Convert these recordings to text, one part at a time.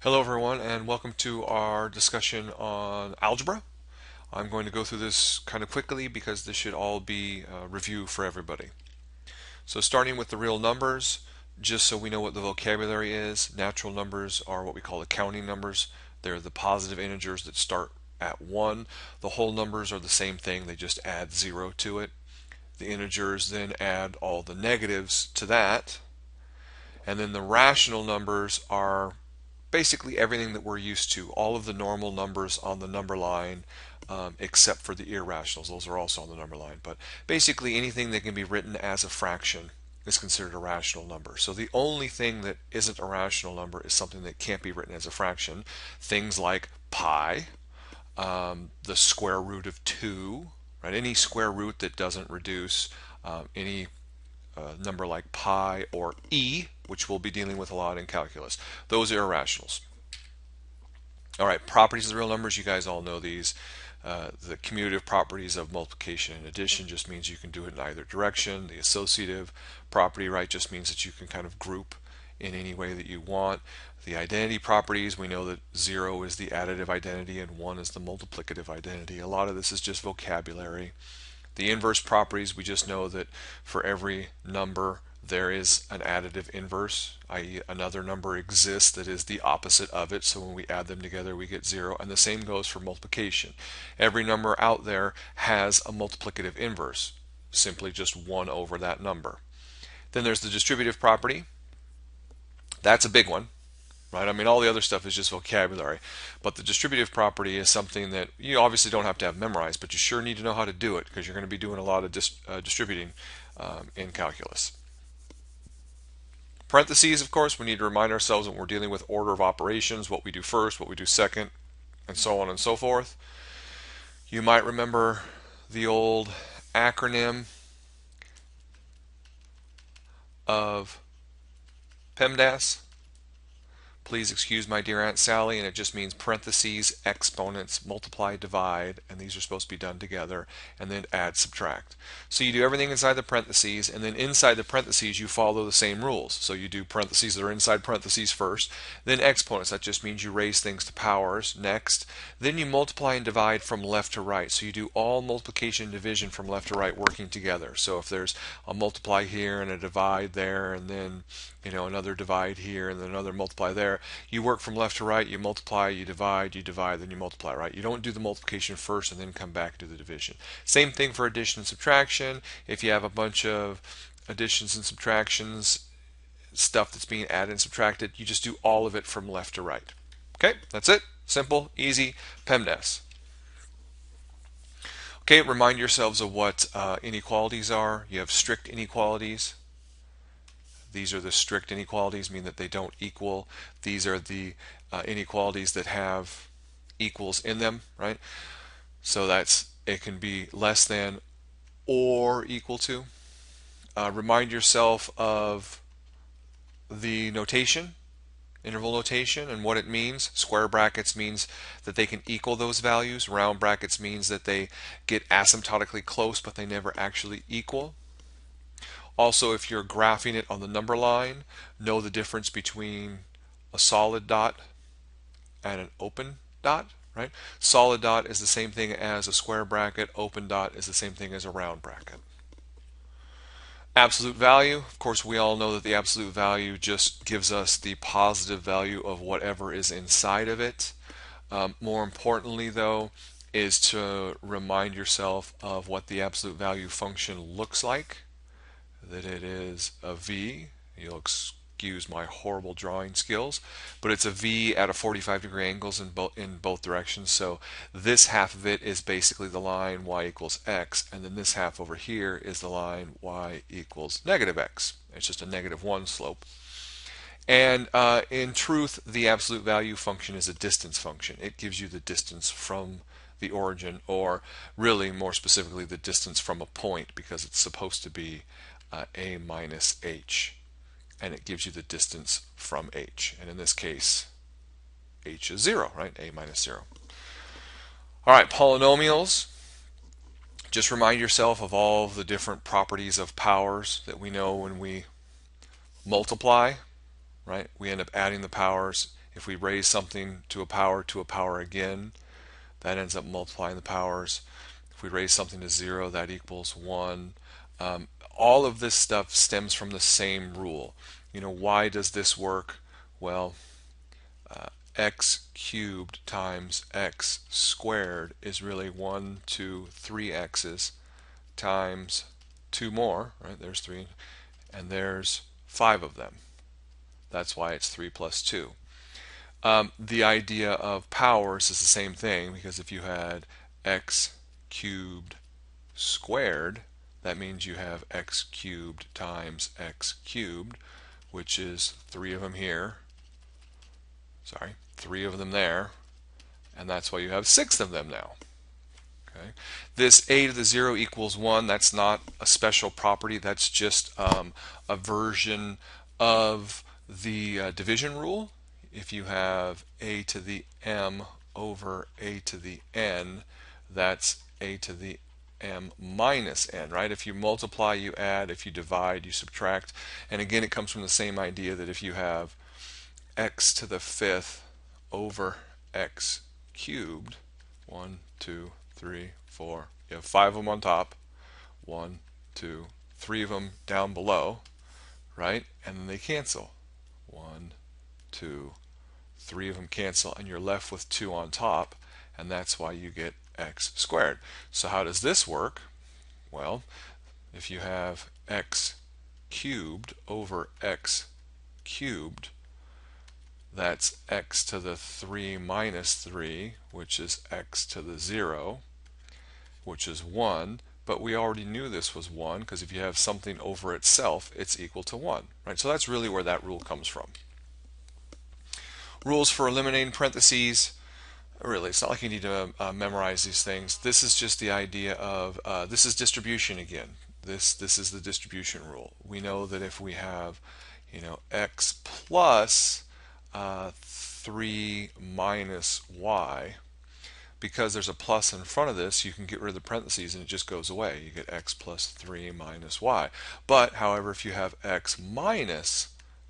Hello everyone and welcome to our discussion on algebra. I'm going to go through this kind of quickly because this should all be a review for everybody. So starting with the real numbers, just so we know what the vocabulary is, natural numbers are what we call the counting numbers. They're the positive integers that start at 1. The whole numbers are the same thing, they just add 0 to it. The integers then add all the negatives to that. And then the rational numbers are basically everything that we're used to, all of the normal numbers on the number line, except for the irrationals. Those are also on the number line. But basically anything that can be written as a fraction is considered a rational number. So the only thing that isn't a rational number is something that can't be written as a fraction. Things like pi, the square root of 2, right? Any square root that doesn't reduce, any number like pi or e, which we'll be dealing with a lot in calculus. Those are irrationals. All right, properties of the real numbers, you guys all know these. The commutative properties of multiplication and addition just means you can do it in either direction. The associative property, right, just means that you can kind of group in any way that you want. The identity properties, we know that 0 is the additive identity and 1 is the multiplicative identity. A lot of this is just vocabulary. The inverse properties, we just know that for every number there is an additive inverse, i.e. another number exists that is the opposite of it, so when we add them together we get 0, and the same goes for multiplication. Every number out there has a multiplicative inverse, simply just 1 over that number. Then there's the distributive property. That's a big one. Right? I mean, all the other stuff is just vocabulary, but the distributive property is something that you obviously don't have to have memorized, but you sure need to know how to do it because you're going to be doing a lot of distributing in calculus. Parentheses, of course, we need to remind ourselves when we're dealing with order of operations, what we do first, what we do second, and so on and so forth. You might remember the old acronym of PEMDAS. Please excuse my dear Aunt Sally, and it just means parentheses, exponents, multiply, divide, and these are supposed to be done together, and then add, subtract. So you do everything inside the parentheses, and then inside the parentheses you follow the same rules. So you do parentheses that are inside parentheses first, then exponents, that just means you raise things to powers, next. Then you multiply and divide from left to right. So you do all multiplication and division from left to right working together. So if there's a multiply here and a divide there, and then another divide here and then another multiply there, you work from left to right, you multiply, you divide, then you multiply, right? You don't do the multiplication first and then come back and do the division. Same thing for addition and subtraction. If you have a bunch of additions and subtractions, stuff that's being added and subtracted, you just do all of it from left to right. Okay, that's it. Simple, easy, PEMDAS. Okay, remind yourselves of what inequalities are. You have strict inequalities. These are the strict inequalities, mean that they don't equal. These are the inequalities that have equals in them, right? So it can be less than or equal to. Remind yourself of the notation, interval notation, and what it means. Square brackets means that they can equal those values. Round brackets means that they get asymptotically close, but they never actually equal. Also, if you're graphing it on the number line, know the difference between a solid dot and an open dot, right? Solid dot is the same thing as a square bracket. Open dot is the same thing as a round bracket. Absolute value, of course, we all know that the absolute value just gives us the positive value of whatever is inside of it. More importantly, though, is to remind yourself of what the absolute value function looks like. That it is a V. You'll excuse my horrible drawing skills, but it's a V at a 45-degree angles in both directions. So this half of it is basically the line y equals x, and then this half over here is the line y equals negative x. It's just a -1 slope. And in truth, the absolute value function is a distance function. It gives you the distance from the origin, or really more specifically the distance from a point, because it's supposed to be a minus h, and it gives you the distance from h, and in this case h is 0, right? A minus 0. Alright, polynomials. Just remind yourself of all of the different properties of powers that we know when we multiply, right? We end up adding the powers If we raise something to a power again, that ends up multiplying the powers. If we raise something to 0, that equals 1. All of this stuff stems from the same rule. Why does this work? Well, x cubed times x squared is really 1, 2, 3 x's times 2 more, right? There's 3, and there's 5 of them. That's why it's 3 plus 2. The idea of powers is the same thing, because if you had x cubed squared, that means you have x cubed times x cubed, which is 3 of them here, 3 of them there, and that's why you have 6 of them now. Okay. This a to the 0 equals 1, that's not a special property, that's just a version of the division rule. If you have a to the m over a to the n, that's a to the m minus n, right? If you multiply, you add. If you divide, you subtract. And again, it comes from the same idea that if you have x to the 5th over x cubed, 1, 2, 3, 4, you have 5 of them on top, 1, 2, 3 of them down below, right? And then they cancel. 1, 2, 3 of them cancel, and you're left with 2 on top, and that's why you get x squared. So how does this work? Well, if you have x cubed over x cubed, that's x to the 3 minus 3, which is x to the 0, which is 1. But we already knew this was 1, because if you have something over itself, it's equal to 1. Right? So that's really where that rule comes from. Rules for eliminating parentheses. Really, it's not like you need to memorize these things. This is just the idea of, this is distribution again. This is the distribution rule. We know that if we have, x plus 3 minus y, because there's a plus in front of this, you can get rid of the parentheses and it just goes away. You get x plus 3 minus y. But, however, if you have x minus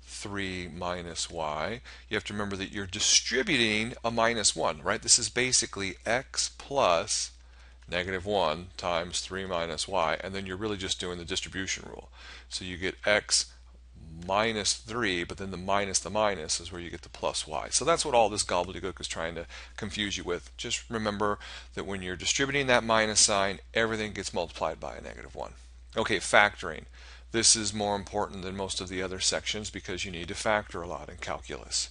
3 minus y, you have to remember that you're distributing a minus 1, right? This is basically x plus negative 1 times 3 minus y, and then you're really just doing the distribution rule. So you get x minus 3, but then the minus is where you get the plus y. So that's what all this gobbledygook is trying to confuse you with. Just remember that when you're distributing that minus sign, everything gets multiplied by a negative 1. Okay, factoring. This is more important than most of the other sections because you need to factor a lot in calculus.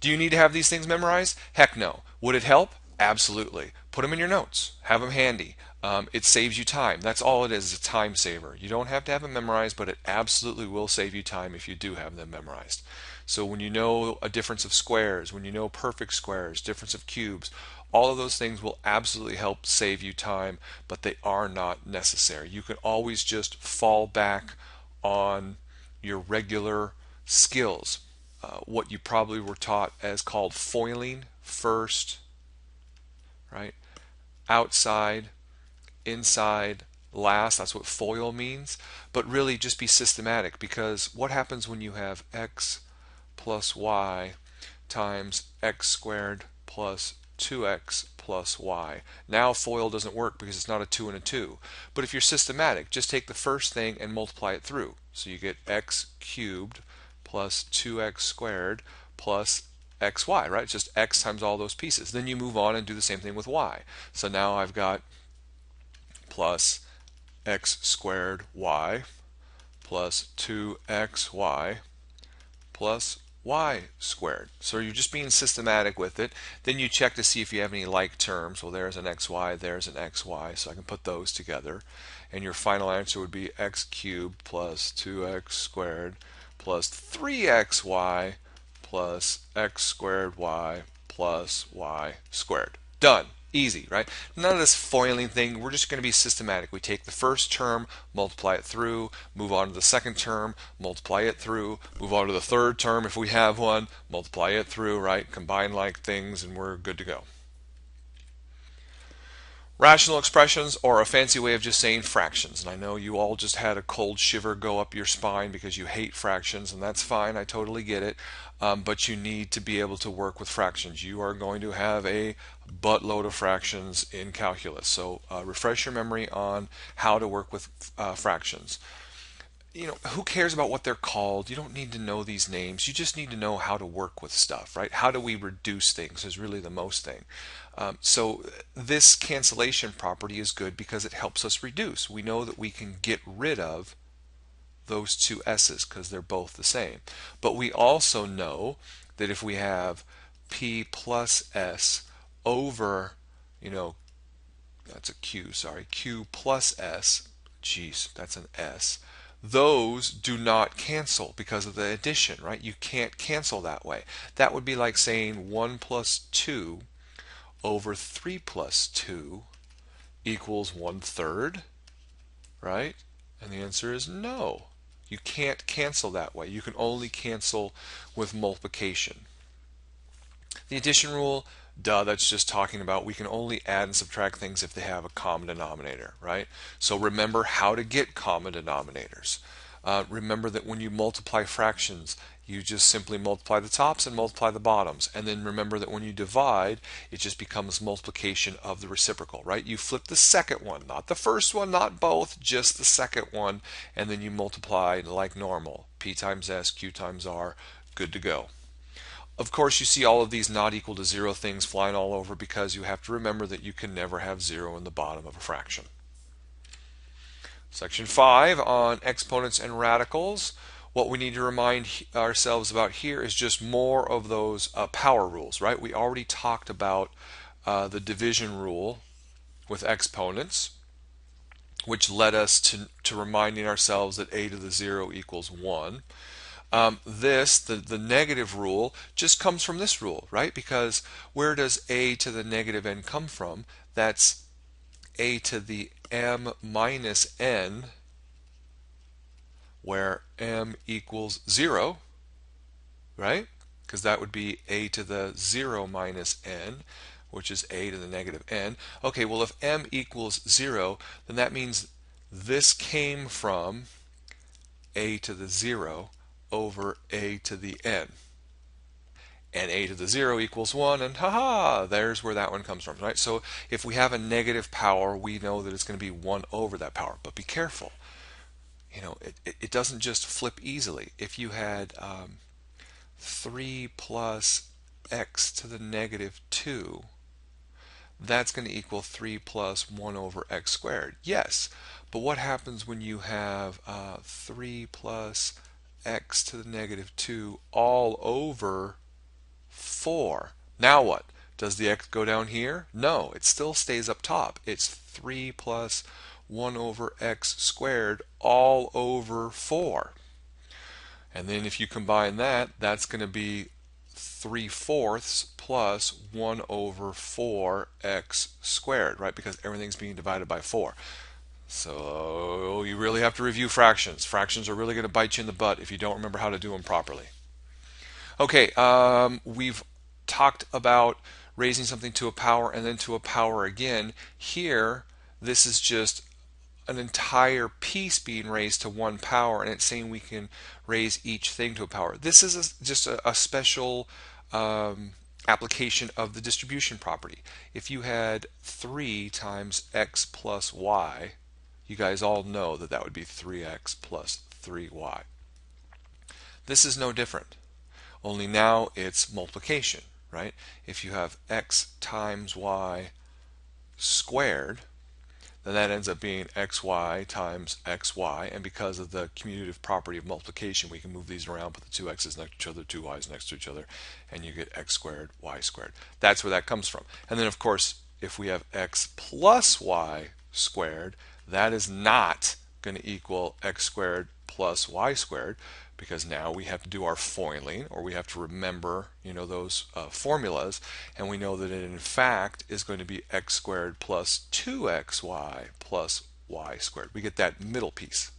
Do you need to have these things memorized? Heck no. Would it help? Absolutely. Put them in your notes. Have them handy. It saves you time. That's all it is a time saver. You don't have to have them memorized, but it absolutely will save you time if you do have them memorized. So when you know a difference of squares, when you know perfect squares, difference of cubes, all of those things will absolutely help save you time, but they are not necessary. You can always just fall back on your regular skills. What you probably were taught as called foiling first, right? Outside, inside, last. That's what FOIL means. But really just be systematic, because what happens when you have x plus y times x squared plus 2x plus y? Now FOIL doesn't work because it's not a 2 and a 2. But if you're systematic, just take the first thing and multiply it through. So you get x cubed plus 2x squared plus xy, right? It's just x times all those pieces. Then you move on and do the same thing with y. So now I've got plus x squared y plus 2xy plus y squared. So you're just being systematic with it. Then you check to see if you have any like terms. Well, there's an xy, there's an xy, so I can put those together. And your final answer would be x cubed plus 2x squared plus 3xy plus x squared y plus y squared. Done. Easy, right? None of this foiling thing. We're just going to be systematic. We take the first term, multiply it through, move on to the second term, multiply it through, move on to the third term if we have one, multiply it through, right? Combine like things, and we're good to go. Rational expressions are a fancy way of just saying fractions. And I know you all just had a cold shiver go up your spine because you hate fractions, and that's fine. I totally get it. But you need to be able to work with fractions. You are going to have a buttload of fractions in calculus. So refresh your memory on how to work with fractions. Who cares about what they're called? You don't need to know these names. You just need to know how to work with stuff, right? How do we reduce things is really the most thing. So this cancellation property is good because it helps us reduce. We know that we can get rid of those two s's because they're both the same. But we also know that if we have p plus s over, you know, that's a q, sorry, q plus s, geez, that's an s, those do not cancel because of the addition, right? You can't cancel that way. That would be like saying 1 plus 2 over 3 plus 2 equals 1/3, right? And the answer is no. You can't cancel that way. You can only cancel with multiplication. The addition rule, duh, that's just talking about we can only add and subtract things if they have a common denominator, right? So remember how to get common denominators. Remember that when you multiply fractions, you just simply multiply the tops and multiply the bottoms. And then remember that when you divide, it just becomes multiplication of the reciprocal, right? You flip the second one, not the first one, not both, just the second one, and then you multiply like normal. P times S, Q times R, good to go. Of course, you see all of these not equal to 0 things flying all over because you have to remember that you can never have 0 in the bottom of a fraction. Section 5 on exponents and radicals. What we need to remind ourselves about here is just more of those power rules, right? We already talked about the division rule with exponents, which led us to reminding ourselves that a to the 0 equals 1. The negative rule just comes from this rule, right? Because where does a to the negative n come from? That's a to the m minus n, where m equals 0, right? Because that would be a to the 0 minus n, which is a to the negative n. Okay, well, if m equals 0, then that means this came from a to the 0 over a to the n. And a to the 0 equals 1, and haha, there's where that one comes from, right? So if we have a negative power, we know that it's going to be 1 over that power. But be careful. It doesn't just flip easily. If you had 3 plus x to the negative 2, that's going to equal 3 plus 1 over x squared. Yes, but what happens when you have 3 plus x to the negative 2 all over 4? Now what? Does the x go down here? No, it still stays up top. It's 3 plus 1 over x squared all over 4. And then if you combine that, that's going to be 3/4 plus 1 over 4x squared, right? Because everything's being divided by 4. So you really have to review fractions. Fractions are really going to bite you in the butt if you don't remember how to do them properly. Okay, we've talked about raising something to a power and then to a power again. Here, this is just an entire piece being raised to 1 power, and it's saying we can raise each thing to a power. This is just a special application of the distribution property. If you had 3 times x plus y, you guys all know that that would be 3x plus 3y. This is no different, only now it's multiplication, right? If you have x times y squared, then that ends up being xy times xy, and because of the commutative property of multiplication, we can move these around, put the two x's next to each other, two y's next to each other, and you get x squared, y squared. That's where that comes from. And then, of course, if we have x plus y squared, that is not going to equal x squared plus y squared, because now we have to do our foiling, or we have to remember, those formulas, and we know that it in fact is going to be x squared plus 2xy plus y squared. We get that middle piece.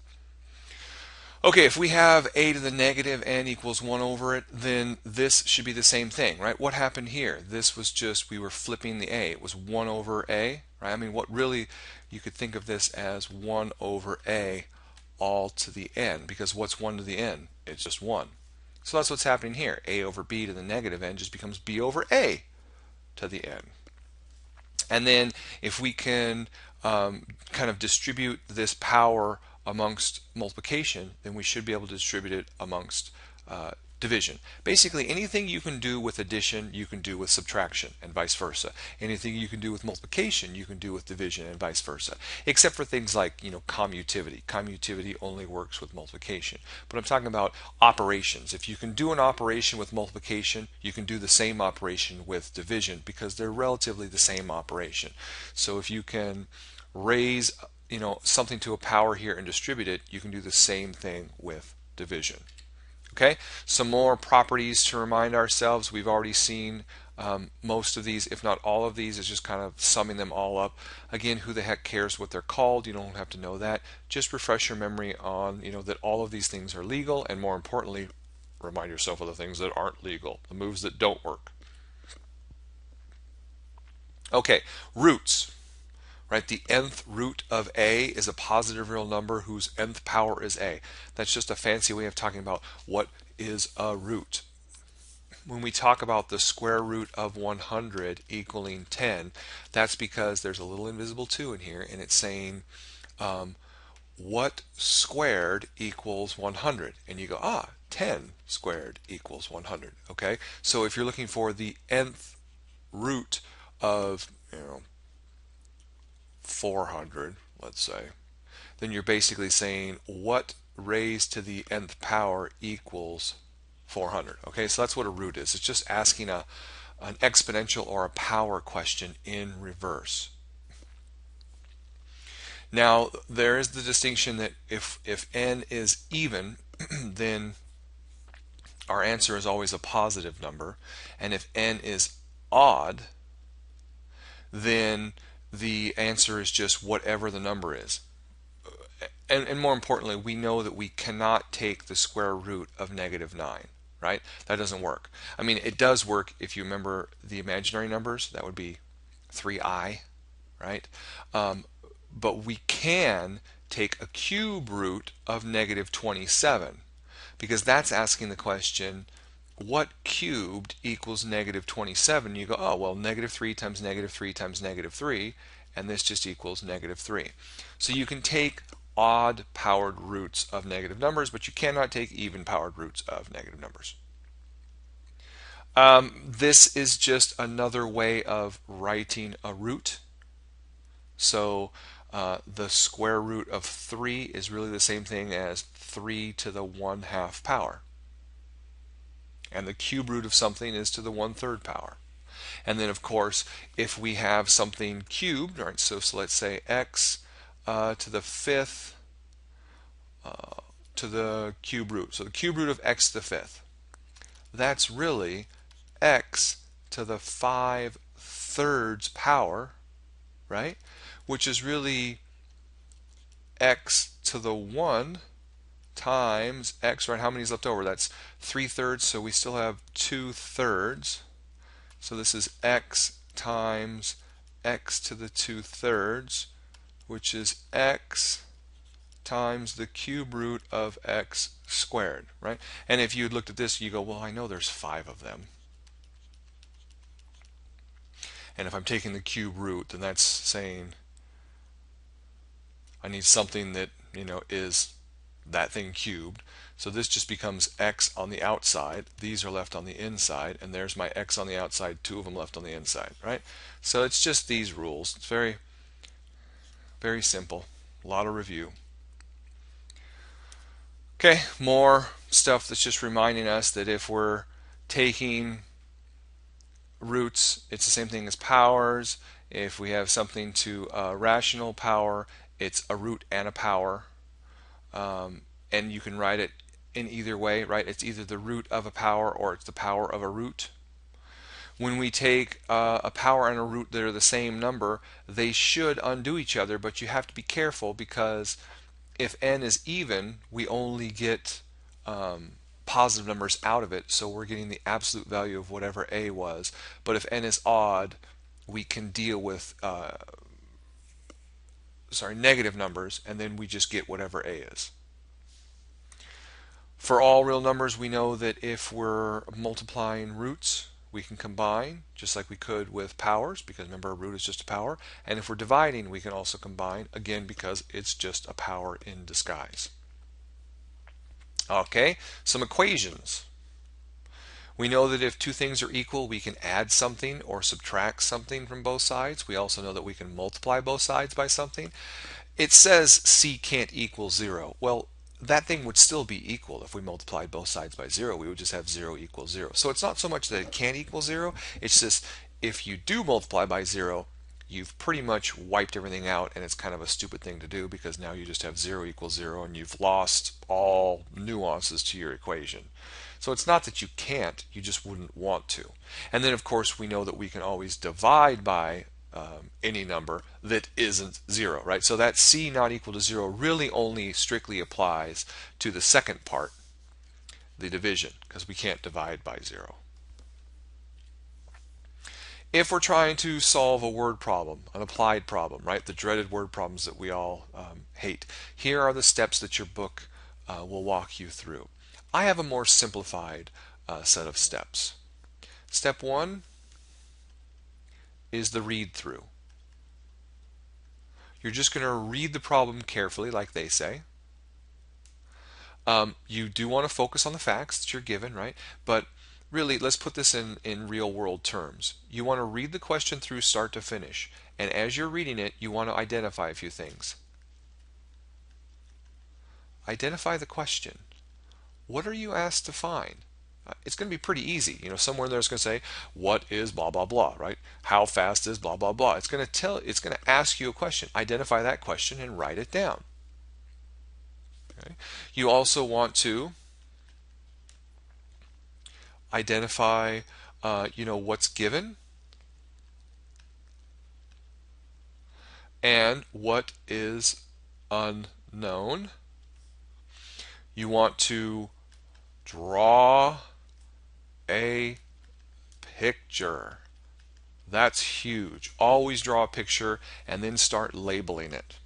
Okay, if we have a to the negative n equals 1 over it, then this should be the same thing, right? What happened here? This was just, we were flipping the a. It was 1 over a, right? I mean, what really, you could think of this as 1 over a all to the n, because what's 1 to the n? It's just 1. So that's what's happening here. A over b to the negative n just becomes b over a to the n. And then if we can kind of distribute this power amongst multiplication, then we should be able to distribute it amongst division. Basically, anything you can do with addition, you can do with subtraction, and vice versa. Anything you can do with multiplication, you can do with division, and vice versa. Except for things like, commutivity. Commutivity only works with multiplication. But I'm talking about operations. If you can do an operation with multiplication, you can do the same operation with division because they're relatively the same operation. So if you can raise, something to a power here and distribute it, you can do the same thing with division. Okay, some more properties to remind ourselves. We've already seen most of these, if not all of these. Is just kind of summing them all up. Again, who the heck cares what they're called? You don't have to know that. Just refresh your memory on, that all of these things are legal, and more importantly, remind yourself of the things that aren't legal, the moves that don't work. Okay, roots. Right, the nth root of a is a positive real number whose nth power is a. That's just a fancy way of talking about what is a root. When we talk about the square root of 100 equaling 10, that's because there's a little invisible 2 in here, and it's saying what squared equals 100? And you go, 10 squared equals 100. Okay, so if you're looking for the nth root of 400, let's say, then you're basically saying what raised to the nth power equals 400. Okay, so that's what a root is. It's just asking an exponential or a power question in reverse. Now, there is the distinction that if n is even, then our answer is always a positive number, and if n is odd, then the answer is just whatever the number is. And more importantly, we know that we cannot take the square root of -9, right? That doesn't work. I mean, it does work if you remember the imaginary numbers. That would be 3i, right? But we can take a cube root of -27, because that's asking the question, what cubed equals -27? You go, oh, well, -3 times -3 times -3, and this just equals -3. So you can take odd powered roots of negative numbers, but you cannot take even powered roots of negative numbers. This is just another way of writing a root. So the square root of 3 is really the same thing as 3 to the 1/2 power. And the cube root of something is to the 1/3 power. And then, of course, if we have something cubed, right, so let's say x to the 5th to the cube root. So the cube root of x to the 5th, that's really x to the 5/3 power, right? Which is really x to the 1 times x, right? How many is left over? That's 3/3, so we still have 2/3. So this is x times x to the 2/3, which is x times the cube root of x squared, right? And if you had looked at this, you go, well, I know there's 5 of them. And if I'm taking the cube root, then that's saying I need something that, is that thing cubed. So this just becomes x on the outside. These are left on the inside, and there's my x on the outside, 2 of them left on the inside, right? So it's just these rules. It's very, very simple. A lot of review. Okay, more stuff that's just reminding us that if we're taking roots, it's the same thing as powers. If we have something to rational power, it's a root and a power. And you can write it in either way, right? It's either the root of a power or it's the power of a root. When we take a power and a root that are the same number, they should undo each other, but you have to be careful because If n is even, we only get positive numbers out of it, so we're getting the absolute value of whatever a was. But if n is odd, we can deal with negative numbers, and then we just get whatever a is. For all real numbers, we know that if we're multiplying roots, we can combine just like we could with powers, because remember, a root is just a power. And if we're dividing, we can also combine, again, because it's just a power in disguise. Okay, some equations. We know that if two things are equal, we can add something or subtract something from both sides. We also know that we can multiply both sides by something. It says c can't equal 0. Well, that thing would still be equal if we multiplied both sides by 0. We would just have 0 equals 0. So it's not so much that it can't equal 0. It's just if you do multiply by 0, you've pretty much wiped everything out, and it's kind of a stupid thing to do because now you just have 0 equals 0 and you've lost all nuances to your equation. So it's not that you can't, you just wouldn't want to. And then of course we know that we can always divide by any number that isn't 0, right? So that c not equal to 0 really only strictly applies to the second part, the division, because we can't divide by 0. If we're trying to solve a word problem, an applied problem, right, the dreaded word problems that we all hate, here are the steps that your book will walk you through. I have a more simplified set of steps. Step 1 is the read through. You're just going to read the problem carefully, like they say. You do want to focus on the facts that you're given, right? But really, let's put this in real world terms. You want to read the question through start to finish. And as you're reading it, you want to identify a few things. Identify the question. What are you asked to find? It's going to be pretty easy. You know, somewhere there's going to say, what is blah, blah, blah, right? How fast is blah, blah, blah? It's going to ask you a question. Identify that question and write it down. Okay. You also want to identify, what's given and what is unknown. You want to draw a picture. That's huge. Always draw a picture and then start labeling it.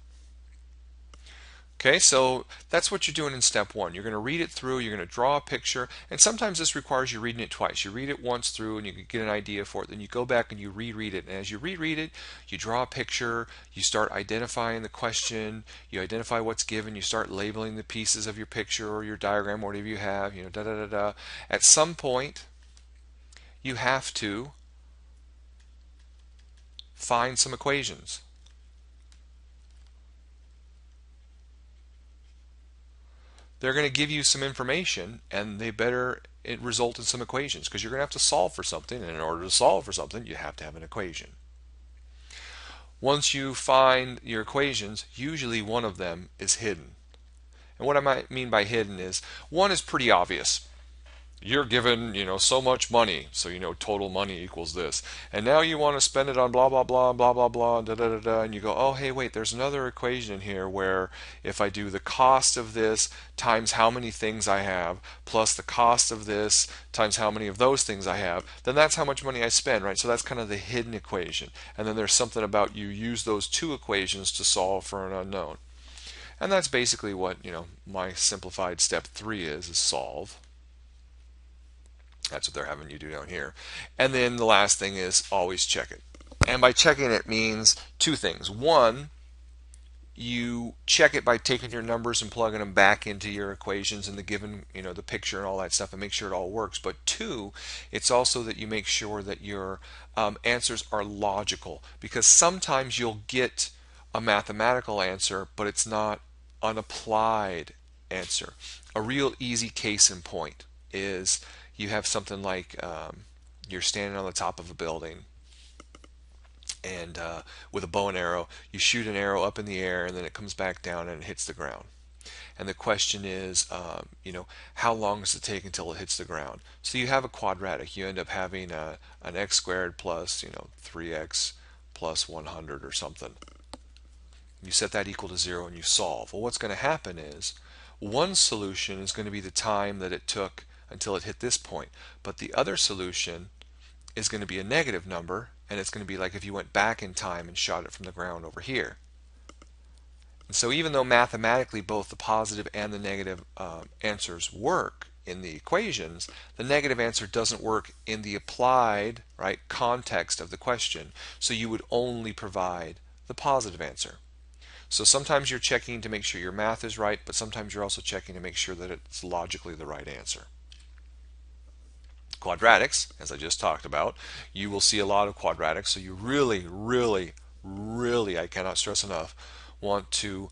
Okay, so that's what you're doing in step 1. You're going to read it through, you're going to draw a picture, and sometimes this requires you reading it twice. You read it once through and you get an idea for it, then you go back and you reread it. And as you reread it, you draw a picture, you start identifying the question, you identify what's given, you start labeling the pieces of your picture or your diagram, or whatever you have, da da da da. At some point, you have to find some equations. They're going to give you some information, and they better result in some equations, because you're going to have to solve for something, and in order to solve for something, you have to have an equation. Once you find your equations, usually one of them is hidden. And what I might mean by hidden is, one is pretty obvious. You're given, so much money, so total money equals this, and now you want to spend it on blah blah blah blah blah blah da da da da, and you go, oh hey, wait, there's another equation in here where if I do the cost of this times how many things I have plus the cost of this times how many of those things I have, then that's how much money I spend, right? So that's kind of the hidden equation. And then there's something about you use those two equations to solve for an unknown, and that's basically what my simplified step 3 is solve. That's what they're having you do down here. And then the last thing is always check it. And by checking it means two things. One, you check it by taking your numbers and plugging them back into your equations and the given, the picture and all that stuff, and make sure it all works. But two, it's also that you make sure that your answers are logical, because sometimes you'll get a mathematical answer, but it's not an applied answer. A real easy case in point is you have something like you're standing on the top of a building, and with a bow and arrow, you shoot an arrow up in the air, and then it comes back down and it hits the ground. And the question is, how long does it take until it hits the ground? So you have a quadratic. You end up having an x squared plus 3x plus 100 or something. You set that equal to 0 and you solve. Well, what's going to happen is one solution is going to be the time that it took until it hit this point, but the other solution is going to be a negative number, and it's going to be like if you went back in time and shot it from the ground over here. And so even though mathematically both the positive and the negative answers work in the equations, the negative answer doesn't work in the applied context of the question. So you would only provide the positive answer. So sometimes you're checking to make sure your math is right, but sometimes you're also checking to make sure that it's logically the right answer. Quadratics, as I just talked about, you will see a lot of quadratics, so you really, I cannot stress enough, want to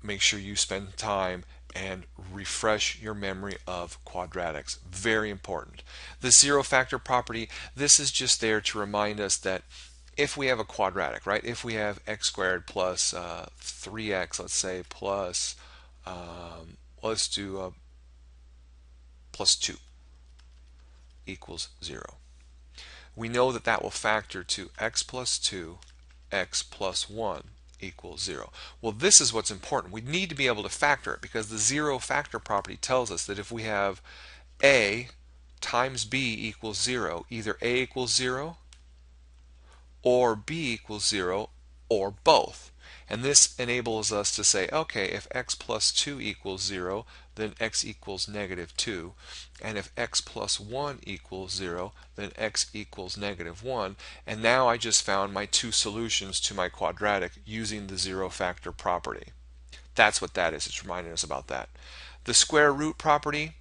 make sure you spend time and refresh your memory of quadratics. Very important. The zero factor property, this is just there to remind us that if we have a quadratic, if we have x squared plus 3x, let's say, plus, let's do plus 2 equals 0. We know that that will factor to x plus 2, x plus 1 equals 0. Well, this is what's important. We need to be able to factor it because the zero factor property tells us that if we have a times b equals 0, either a equals 0 or b equals 0 or both. And this enables us to say, okay, if x plus 2 equals 0, then x equals negative 2. And if x plus 1 equals 0, then x equals negative 1. And now I just found my two solutions to my quadratic using the zero factor property. That's what that is. It's reminding us about that. The square root property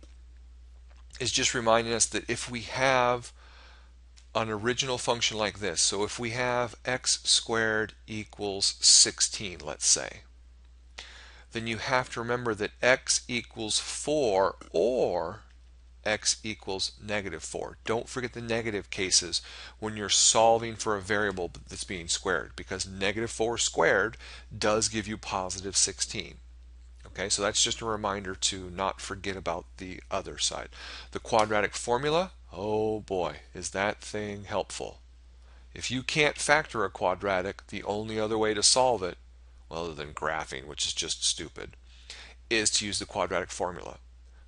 is just reminding us that if we have an original function like this, so if we have x squared equals 16, let's say, then you have to remember that x equals 4 or x equals negative 4. Don't forget the negative cases when you're solving for a variable that's being squared, because negative 4 squared does give you positive 16. Okay, so that's just a reminder to not forget about the other side. The quadratic formula, oh boy, is that thing helpful. If you can't factor a quadratic, the only other way to solve it, well, other than graphing, which is just stupid, is to use the quadratic formula.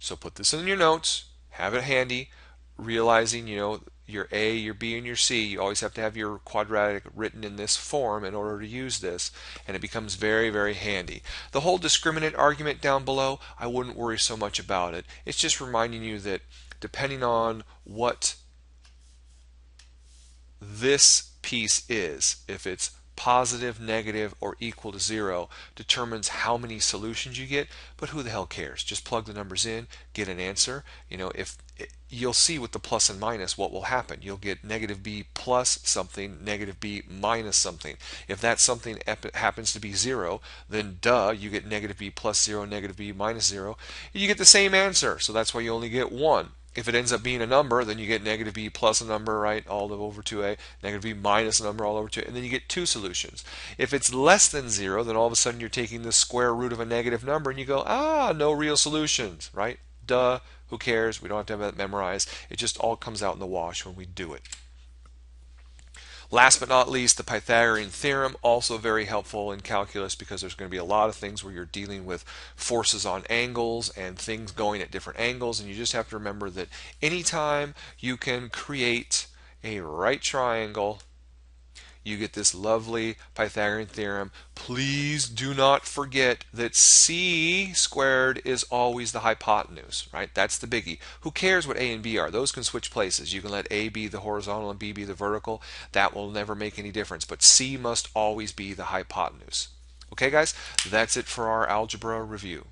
So put this in your notes, have it handy, realizing, your A, your B, and your C, you always have to have your quadratic written in this form in order to use this, and it becomes very handy. The whole discriminant argument down below, I wouldn't worry so much about it. It's just reminding you that depending on what this piece is, if it's positive, negative, or equal to 0, determines how many solutions you get, but who the hell cares? Just plug the numbers in, get an answer. If you'll see with the plus and minus what will happen. You'll get negative b plus something, negative b minus something. If that something happens to be 0, then duh, you get negative b plus 0, negative b minus 0. You get the same answer, so that's why you only get one. If it ends up being a number, then you get negative b plus a number, all over 2a, negative b minus a number all over 2a, and then you get two solutions. If it's less than 0, then all of a sudden you're taking the square root of a negative number, and you go, no real solutions, right? Duh, who cares? We don't have to have that memorized. It just all comes out in the wash when we do it. Last but not least, the Pythagorean theorem, also very helpful in calculus because there's going to be a lot of things where you're dealing with forces on angles and things going at different angles, and you just have to remember that anytime you can create a right triangle, you get this lovely Pythagorean theorem. Please do not forget that c squared is always the hypotenuse, right? That's the biggie. Who cares what a and b are? Those can switch places. You can let a be the horizontal and b be the vertical. That will never make any difference, but c must always be the hypotenuse. Okay, guys, that's it for our algebra review.